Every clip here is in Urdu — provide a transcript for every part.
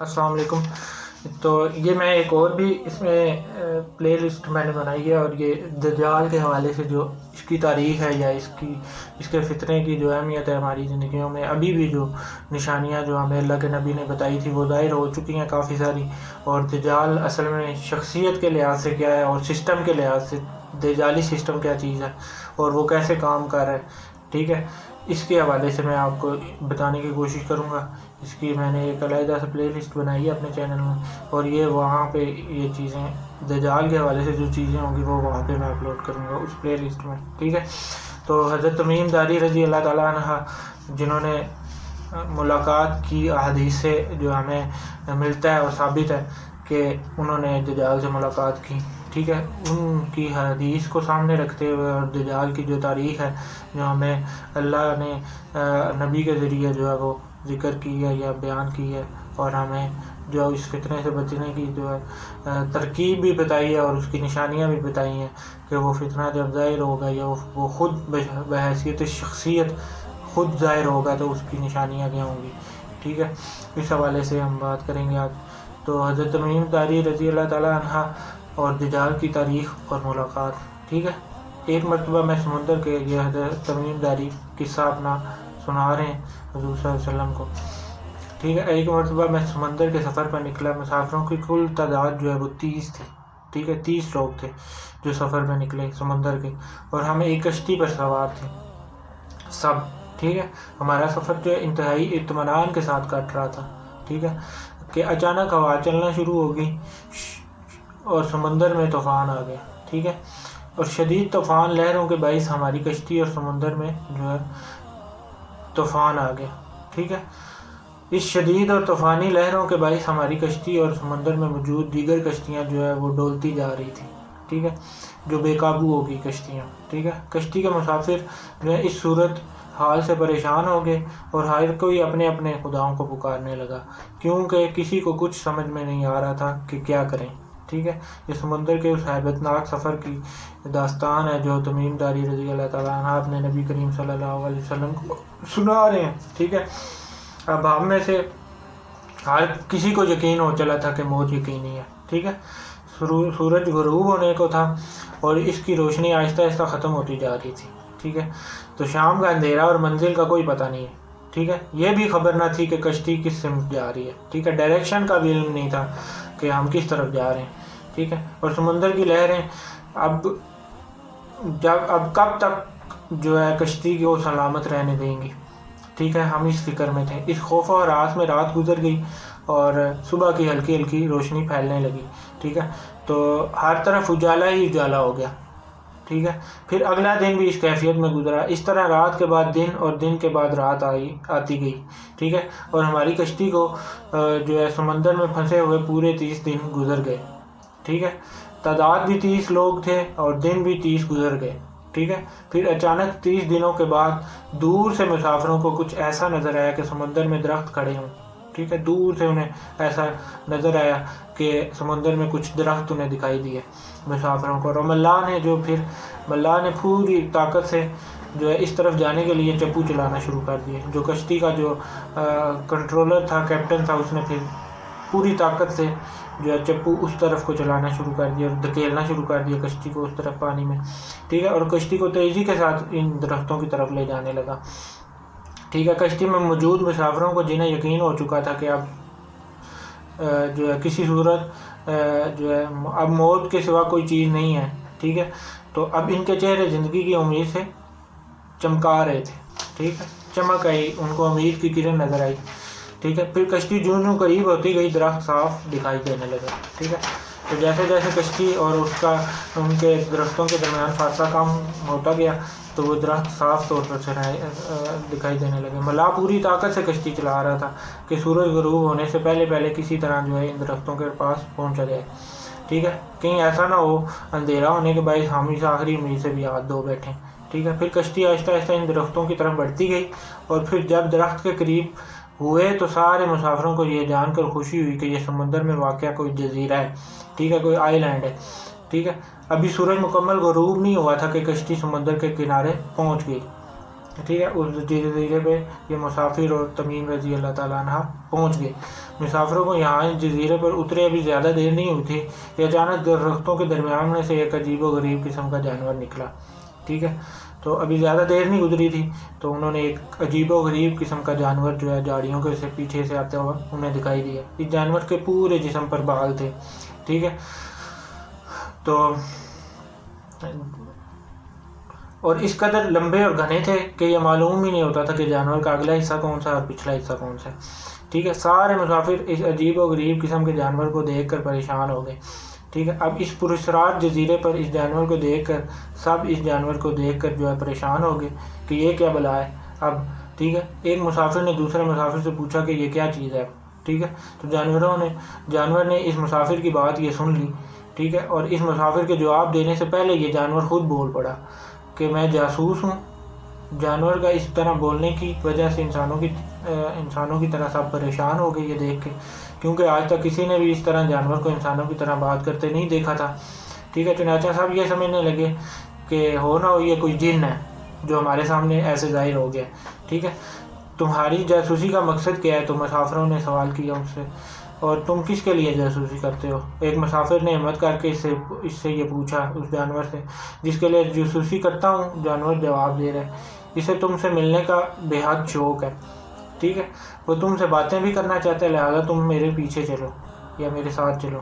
السلام علیکم۔ تو یہ میں ایک اور بھی اس میں پلے لسٹ میں نے بنائی ہے، اور یہ دجال کے حوالے سے جو اس کی تاریخ ہے یا اس کے فتنے کی جو اہمیت ہے ہماری زندگیوں میں، ابھی بھی جو نشانیاں جو ہمیں اللہ کے نبی نے بتائی تھی وہ ظاہر ہو چکی ہیں کافی ساری، اور دجال اصل میں شخصیت کے لحاظ سے کیا ہے اور سسٹم کے لحاظ سے دجالی سسٹم کیا چیز ہے اور وہ کیسے کام کر رہا ہے، ٹھیک ہے، اس کے حوالے سے میں آپ کو بتانے کی کوشش کروں گا۔ اس کی میں نے ایک علیحدہ سے پلے لسٹ بنائی ہے اپنے چینل میں، اور یہ وہاں پہ یہ چیزیں دجال کے حوالے سے جو چیزیں ہوں گی وہ وہاں پہ میں اپلوڈ کروں گا اس پلے لسٹ میں، ٹھیک ہے۔ تو حضرت تمیم داری رضی اللہ تعالیٰ عنہ، جنہوں نے ملاقات کی احادیث سے جو ہمیں ملتا ہے اور ثابت ہے کہ انہوں نے دجال سے ملاقات کی، ٹھیک ہے، ان کی حدیث کو سامنے رکھتے ہوئے اور دجال کی جو تاریخ ہے جو ہمیں اللہ نے نبی کے ذریعے جو ہے وہ ذکر کی ہے یا بیان کی ہے، اور ہمیں جو اس فتنے سے بچنے کی جو ہے ترکیب بھی بتائی ہے اور اس کی نشانیاں بھی بتائی ہیں کہ وہ فتنہ جب ظاہر ہوگا یا وہ خود بحیثیت شخصیت خود ظاہر ہوگا تو اس کی نشانیاں کیا ہوں گی، ٹھیک ہے۔ اس حوالے سے ہم بات کریں گے آج۔ تو حضرت تمیم داری رضی اللہ تعالیٰ عنہ اور دجال کی تاریخ اور ملاقات، ٹھیک ہے۔ ایک مرتبہ میں سمندر کے یہ حضرت تمیم داری قصہ اپنا سنا رہے ہیں حضور صلی اللہ علیہ وسلم کو، ٹھیک ہے۔ ایک مرتبہ میں سمندر کے سفر پر نکلا، مسافروں کی کل تعداد جو ہے وہ 30 تھی، ٹھیک ہے، 30 لوگ تھے جو سفر میں نکلے سمندر کے، اور ہم ایک کشتی پر سوار تھے سب، ٹھیک ہے۔ ہمارا سفر جو ہے انتہائی اطمینان کے ساتھ کٹ رہا تھا، ٹھیک ہے، کہ اچانک ہوا چلنا شروع ہو گئی اور سمندر میں طوفان آ گیا، ٹھیک ہے، اور شدید طوفان لہروں کے باعث ہماری کشتی اور سمندر میں جو ہے طوفان آ گیا، ٹھیک ہے۔ اس شدید اور طوفانی لہروں کے باعث ہماری کشتی اور سمندر میں موجود دیگر کشتیاں جو ہے وہ ڈولتی جا رہی تھی، ٹھیک ہے، جو بے قابو ہو گئی کشتیاں، ٹھیک ہے۔ کشتی کے مسافر جو ہے اس صورت حال سے پریشان ہو گئے اور ہر کوئی اپنے اپنے خداؤں کو پکارنے لگا، کیونکہ کسی کو کچھ سمجھ میں نہیں آ رہا تھا کہ کیا کریں، ٹھیک ہے۔ یہ سمندر کے اس ہیبت ناک سفر کی داستان ہے جو تمیم داری رضی اللہ تعالیٰ عنہ اپنے نبی کریم صلی اللہ علیہ وسلم کو سنا رہے ہیں، ٹھیک ہے۔ اب ہم میں سے ہر کسی کو یقین ہو چلا تھا کہ موت یقینی ہے، ٹھیک ہے۔ سورج غروب ہونے کو تھا اور اس کی روشنی آہستہ آہستہ ختم ہوتی جا رہی تھی، ٹھیک ہے۔ تو شام کا اندھیرا اور منزل کا کوئی پتہ نہیں ہے، ٹھیک ہے۔ یہ بھی خبر نہ تھی کہ کشتی کس سمت جا رہی ہے، ٹھیک ہے، ڈائریکشن کا بھی علم نہیں تھا کہ ہم کس طرف جا رہے ہیں، ٹھیک ہے۔ اور سمندر کی لہریں اب کب تک جو ہے کشتی کو سلامت رہنے دیں گی، ٹھیک ہے۔ ہم اس فکر میں تھے، اس خوف اور آس میں رات گزر گئی اور صبح کی ہلکی ہلکی روشنی پھیلنے لگی، ٹھیک ہے۔ تو ہر طرف اجالا ہی اجالا ہو گیا، ٹھیک ہے۔ پھر اگلا دن بھی اس کیفیت میں گزرا، اس طرح رات کے بعد دن اور دن کے بعد رات آتی گئی، ٹھیک ہے، اور ہماری کشتی کو جو ہے سمندر میں پھنسے ہوئے پورے 30 دن گزر گئے، ٹھیک ہے۔ تعداد بھی 30 لوگ تھے اور دن بھی 30 گزر گئے، ٹھیک ہے۔ پھر اچانک 30 دنوں کے بعد دور سے مسافروں کو کچھ ایسا نظر آیا کہ سمندر میں درخت کھڑے ہوں، ٹھیک ہے۔ دور سے انہیں ایسا نظر آیا کہ سمندر میں کچھ درخت انہیں دکھائی دیے مسافروں کو، اور ملا نے پوری طاقت سے جو ہے اس طرف جانے کے لیے چپو چلانا شروع کر دیے۔ جو کشتی کا جو کنٹرولر تھا، کیپٹن تھا، اس نے پھر پوری طاقت سے جو ہے چپو اس طرف کو چلانا شروع کر دیا اور دھکیلنا شروع کر دیا کشتی کو اس طرف پانی میں، ٹھیک ہے، اور کشتی کو تیزی کے ساتھ ان درختوں کی طرف لے جانے لگا، ٹھیک ہے۔ کشتی میں موجود مسافروں کو جنہیں یقین ہو چکا تھا کہ اب جو ہے کسی صورت جو ہے اب موت کے سوا کوئی چیز نہیں ہے، ٹھیک ہے، تو اب ان کے چہرے زندگی کی امید سے چمکا رہے تھے، ٹھیک ہے، چمک آئی، ان کو امید کی کرن نظر آئی، ٹھیک ہے۔ پھر کشتی جوں قریب ہوتی گئی درخت صاف دکھائی دینے لگا، ٹھیک ہے۔ تو جیسے جیسے کشتی اور ان کے درختوں کے درمیان فاصلہ کم ہوتا گیا تو وہ درخت صاف طور پر دکھائی دینے لگے۔ ملا پوری طاقت سے کشتی چلا رہا تھا کہ سورج غروب ہونے سے پہلے کسی طرح جو ہے ان درختوں کے پاس پہنچا جائے، ٹھیک ہے، کہیں ایسا نہ ہو اندھیرا ہونے کے باعث ہم اس آخری امید سے بھی ہاتھ دھو بیٹھیں، ٹھیک ہے۔ پھر کشتی آہستہ آہستہ ان درختوں کی طرف بڑھتی گئی اور پھر جب درخت کے قریب ہوئے تو سارے مسافروں کو یہ جان کر خوشی ہوئی کہ یہ سمندر میں واقع کوئی جزیرہ ہے، ٹھیک ہے، کوئی آئی لینڈ ہے، ٹھیک ہے۔ ابھی سورج مکمل غروب نہیں ہوا تھا کہ کشتی سمندر کے کنارے پہنچ گئی، ٹھیک ہے۔ اس جزیرے پہ یہ مسافر اور تمیم رضی اللہ تعالیٰ عنہ پہنچ گئے۔ مسافروں کو یہاں اس جزیرے پر اترے ابھی زیادہ دیر نہیں ہوئی تھی کہ اچانک درختوں کے درمیان میں سے ایک عجیب و غریب قسم کا جانور نکلا. ٹھیک ہے، تو ابھی زیادہ دیر نہیں گزری تھی تو انہوں نے ایک عجیب و غریب قسم کا جانور جو ہے جھاڑیوں کے سے پیچھے سے آتا ہوا انہیں دکھائی دیا. اس جانور کے پورے جسم پر بال تھے. ٹھیک ہے، تو اور اس قدر لمبے اور گھنے تھے کہ یہ معلوم ہی نہیں ہوتا تھا کہ جانور کا اگلا حصہ کون سا اور پچھلا حصہ کون سا. ٹھیک ہے، سارے مسافر اس عجیب و غریب قسم کے جانور کو دیکھ کر پریشان ہو گئے. ٹھیک ہے، اب اس پراسرار جزیرے پر اس جانور کو دیکھ کر سب اس جانور کو دیکھ کر جو ہے پریشان ہو گئے کہ یہ کیا بلا ہے اب. ٹھیک ہے، ایک مسافر نے دوسرے مسافر سے پوچھا کہ یہ کیا چیز ہے. ٹھیک ہے، تو جانور نے اس مسافر کی بات یہ سن لی. ٹھیک ہے، اور اس مسافر کے جواب دینے سے پہلے یہ جانور خود بول پڑا کہ میں جاسوس ہوں. جانور کا اس طرح بولنے کی وجہ سے انسانوں کی طرح سب پریشان ہو گئے یہ دیکھ کے، کیونکہ آج تک کسی نے بھی اس طرح جانور کو انسانوں کی طرح بات کرتے نہیں دیکھا تھا. ٹھیک ہے، چنانچہ سب یہ سمجھنے لگے کہ ہو نہ ہو یہ کوئی جن ہے جو ہمارے سامنے ایسے ظاہر ہو گیا. ٹھیک ہے، تمہاری جاسوسی کا مقصد کیا ہے؟ تو مسافروں نے سوال کیا ان سے، اور تم کس کے لیے جاسوسی کرتے ہو؟ ایک مسافر نے ہمت کر کے اس سے یہ پوچھا اس جانور سے. جس کے لیے جاسوسی کرتا ہوں، جانور جواب دے رہے، اسے تم سے ملنے کا بے حد شوق ہے. ٹھیک ہے، وہ تم سے باتیں بھی کرنا چاہتا ہے، لہذا تم میرے پیچھے چلو یا میرے ساتھ چلو.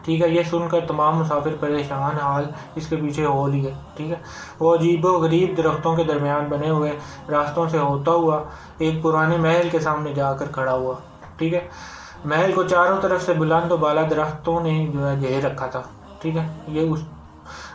ٹھیک ہے، یہ سن کر تمام مسافر پریشان حال اس کے پیچھے ہو لیے. ٹھیک ہے، وہ عجیب و غریب درختوں کے درمیان بنے ہوئے راستوں سے ہوتا ہوا ایک پرانے محل کے سامنے جا کر کھڑا ہوا. ٹھیک ہے، محل کو چاروں طرف سے بلند و بالا درختوں نے جو ہے گھیر رکھا تھا. ٹھیک ہے، یہ اس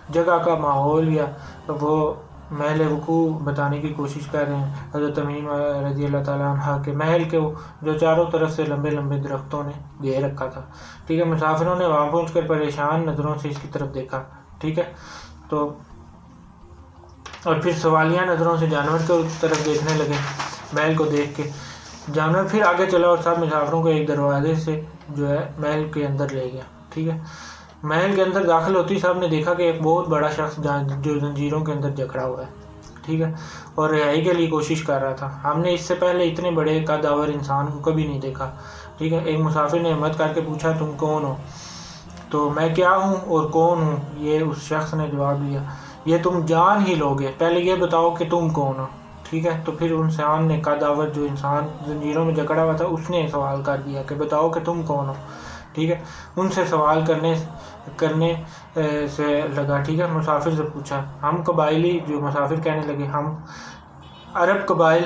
جگہ کا ماحول یا وہ محل وقوع بتانے کی کوشش کر رہے ہیں حضرت تمیم رضی اللہ تعالیٰ عنہ کے محل کے جو چاروں طرف سے لمبے لمبے درختوں نے گھیر رکھا تھا. ٹھیک ہے، مسافروں نے وہاں پہنچ کر پریشان نظروں سے اس کی طرف دیکھا. ٹھیک ہے، تو اور پھر سوالیہ نظروں سے جانور کی طرف دیکھنے لگے. محل کو دیکھ کے جانور پھر آگے چلا اور سب مسافروں کو ایک دروازے سے جو ہے محل کے اندر لے گیا. ٹھیک ہے، محل کے اندر داخل ہوتی صاحب نے دیکھا کہ ایک بہت بڑا شخص جو زنجیروں کے اندر جکڑا ہوا ہے. ٹھیک ہے، اور رہائی کے لیے کوشش کر رہا تھا. ہم نے اس سے پہلے اتنے بڑے قد آور انسان کو کبھی نہیں دیکھا. ٹھیک ہے، ایک مسافر نے ہمت کر کے پوچھا تم کون ہو؟ تو میں کیا ہوں اور کون ہوں؟ یہ اس شخص نے جواب دیا، یہ تم جان ہی لوگے، پہلے یہ بتاؤ کہ تم کون ہو. ٹھیک ہے، تو پھر انسان نے قد آور جو انسان زنجیروں میں جکڑا ہوا تھا اس نے سوال کر دیا کہ بتاؤ کہ تم کون ہو. ٹھیک ہے، ان سے سوال کرنے سے لگا. ٹھیک ہے، مسافر سے پوچھا ہم قبائلی، جو مسافر کہنے لگے ہم عرب قبائل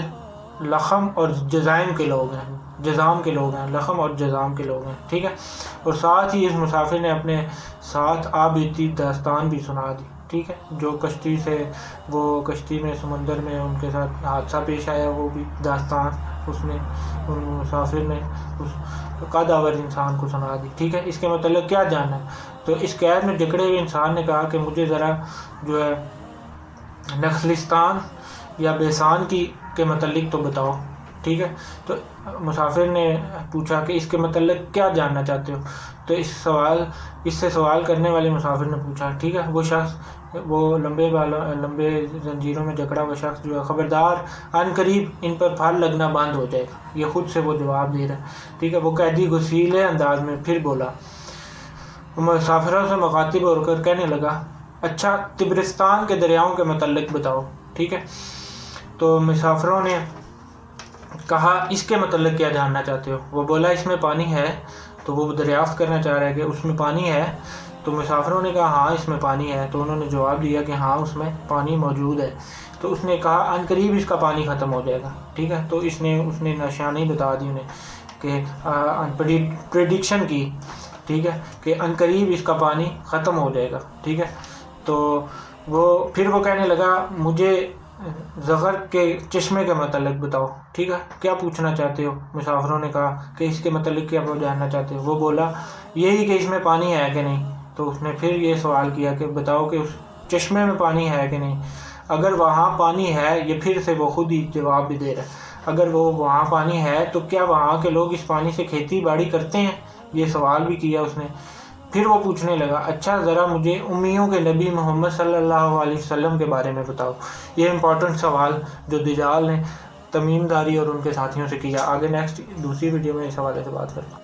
لخم اور جزائم کے لوگ ہیں، لخم اور جزام کے لوگ ہیں. ٹھیک ہے، اور ساتھ ہی اس مسافر نے اپنے ساتھ آبیتی داستان بھی سنا دی. ٹھیک ہے، جو کشتی میں سمندر میں ان کے ساتھ حادثہ پیش آیا وہ بھی داستان ان مسافر نے اس قد آور انسان کو سنا دی. ٹھیک ہے، اس کے متعلق کیا جاننا ہے؟ تو اس قید میں جکڑے ہوئے انسان نے کہا کہ مجھے ذرا جو ہے نخلستان یا بیسان کے متعلق تو بتاؤ. ٹھیک ہے، تو مسافر نے پوچھا کہ اس کے متعلق کیا جاننا چاہتے ہو؟ تو اس سے سوال کرنے والے مسافر نے پوچھا. ٹھیک ہے، وہ شخص وہ لمبے زنجیروں میں جکڑا ہوا شخص جو ہے خبردار ان قریب ان پر پھل لگنا بند ہو جائے گا، یہ خود سے وہ جواب دے رہا ہے. ٹھیک ہے، وہ قیدی غسیلے انداز میں پھر بولا. مسافروں سے مخاطب ہو کر کہنے لگا اچھا طبرستان کے دریاؤں کے متعلق بتاؤ. ٹھیک ہے، تو مسافروں نے کہا اس کے متعلق کیا جاننا چاہتے ہو؟ وہ بولا اس میں پانی ہے. تو وہ دریافت کرنا چاہ رہا ہے کہ اس میں پانی ہے. تو مسافروں نے کہا ہاں اس میں پانی ہے. تو انہوں نے جواب دیا کہ ہاں اس میں پانی موجود ہے. تو اس نے کہا ان قریب اس کا پانی ختم ہو جائے گا. ٹھیک ہے، تو اس نے نشانی بتا دی انہیں کہ پریڈکشن کی. ٹھیک ہے، کہ ان قریب اس کا پانی ختم ہو جائے گا. ٹھیک ہے، تو پھر وہ کہنے لگا مجھے زغر کے چشمے کے متعلق بتاؤ. ٹھیک ہے، کیا پوچھنا چاہتے ہو؟ مسافروں نے کہا کہ اس کے متعلق کیا وہ جاننا چاہتے ہو؟ وہ بولا یہی کہ اس میں پانی ہے کہ نہیں. تو اس نے پھر یہ سوال کیا کہ بتاؤ کہ اس چشمے میں پانی ہے کہ نہیں. اگر وہاں پانی ہے، یہ پھر سے وہ خود ہی جواب بھی دے رہا ہے، اگر وہ وہاں پانی ہے تو کیا وہاں کے لوگ اس پانی سے کھیتی باڑی کرتے ہیں؟ یہ سوال بھی کیا اس نے. پھر وہ پوچھنے لگا اچھا ذرا مجھے امیوں کے نبی محمد صلی اللہ علیہ وسلم کے بارے میں بتاؤ. یہ امپورٹنٹ سوال جو دجال نے تمیم داری اور ان کے ساتھیوں سے کیا. آگے نیکسٹ دوسری ویڈیو میں اس حوالے سے بات کریں.